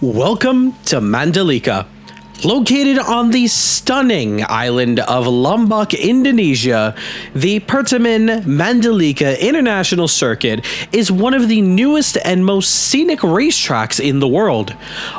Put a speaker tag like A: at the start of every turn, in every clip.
A: Welcome to Mandalika. Located on the stunning island of Lombok, Indonesia, the Pertemuan Mandalika International Circuit is one of the newest and most scenic racetracks in the world.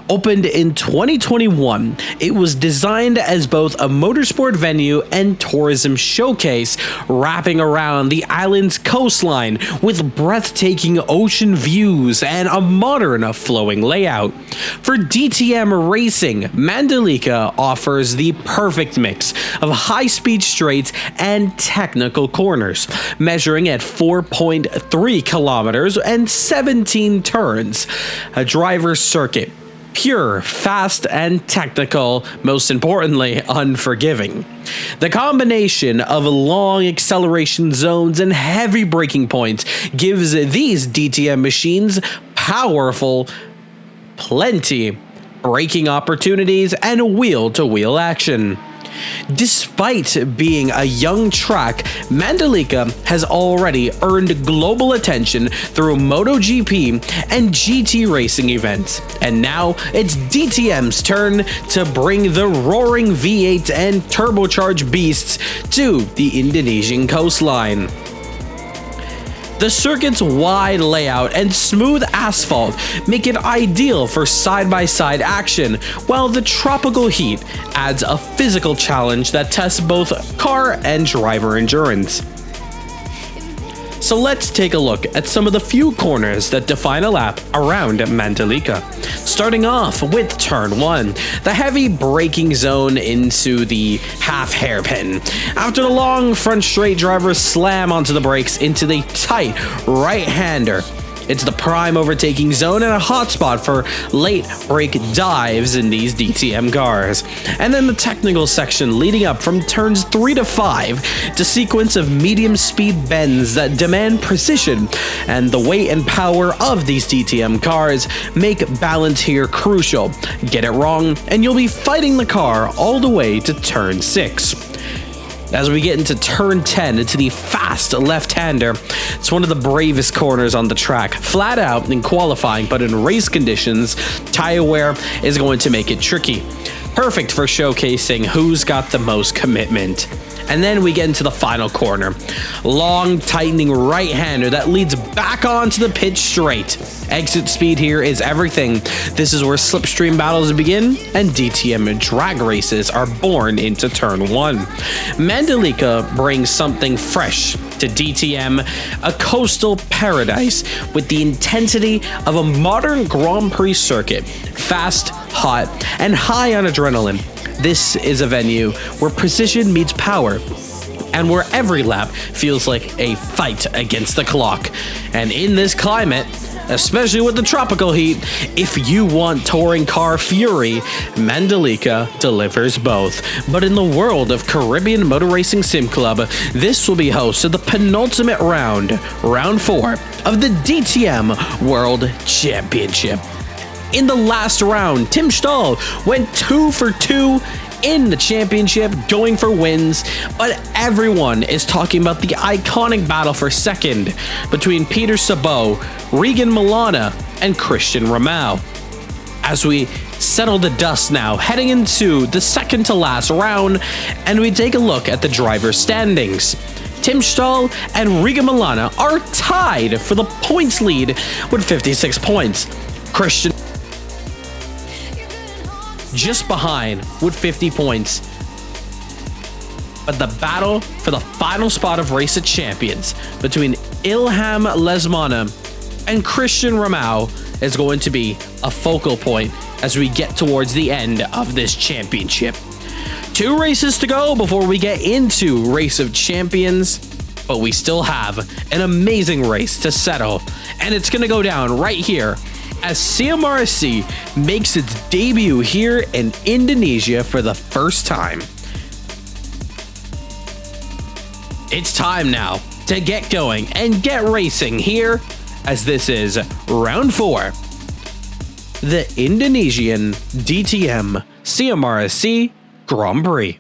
A: Opened in 2021, it was designed as both a motorsport venue and tourism showcase, wrapping around the island's coastline with breathtaking ocean views and a modern flowing layout. For DTM racing, Mandalika offers the perfect mix of high-speed straights and technical corners, measuring at 4.3 kilometers and 17 turns. A driver's circuit, pure, fast, and technical, most importantly, unforgiving. The combination of long acceleration zones and heavy braking points gives these DTM machines powerful, plenty braking opportunities and wheel-to-wheel action. Despite being a young track, Mandalika has already earned global attention through MotoGP and GT racing events, and now it's DTM's turn to bring the roaring V8 and turbocharged beasts to the Indonesian coastline. The circuit's wide layout and smooth asphalt make it ideal for side-by-side action, while the tropical heat adds a physical challenge that tests both car and driver endurance. So let's take a look at some of the few corners that define a lap around Mandalika. Starting off with turn 1, the heavy braking zone into the half hairpin. After the long front straight, drivers slam onto the brakes into the tight right-hander. It's the prime overtaking zone and a hotspot for late brake dives in these DTM cars. And then the technical section leading up from turns 3 to 5 to sequence of medium speed bends that demand precision, and the weight and power of these DTM cars make balance here crucial. Get it wrong and you'll be fighting the car all the way to turn 6. As we get into turn 10, into the fast left-hander, it's one of the bravest corners on the track. Flat out in qualifying, but in race conditions, tire wear is going to make it tricky. Perfect for showcasing who's got the most commitment. And then we get into the final corner. Long, tightening right-hander that leads back onto the pitch straight. Exit speed here is everything. This is where slipstream battles begin and DTM drag races are born into turn 1. Mandalika brings something fresh to DTM, a coastal paradise with the intensity of a modern Grand Prix circuit. Fast, hot, and high on adrenaline. This is a venue where precision meets power, and where every lap feels like a fight against the clock. And in this climate, especially with the tropical heat, if you want touring car fury, Mandalika delivers both. But in the world of Caribbean Motor Racing Sim Club, this will be host to the penultimate round, round 4 of the DTM World Championship. In the last round, Tim Stahl went 2 for 2 in the championship, going for wins, but everyone is talking about the iconic battle for second between Peter Sabot, Regan Milana, and Christian Ramau. As we settle the dust now, heading into the second to last round, and we take a look at the driver standings. Tim Stahl and Regan Milana are tied for the points lead with 56 points. Christian just behind with 50 points. But the battle for the final spot of Race of Champions between Ilham Lesmana and Christian Ramau is going to be a focal point as we get towards the end of this championship. 2 races to go before we get into Race of Champions, but we still have an amazing race to settle, and it's going to go down right here as CMRSC makes its debut here in Indonesia for the first time. It's time now to get going and get racing here, as this is round 4, the Indonesian DTM CMRSC Grand Prix.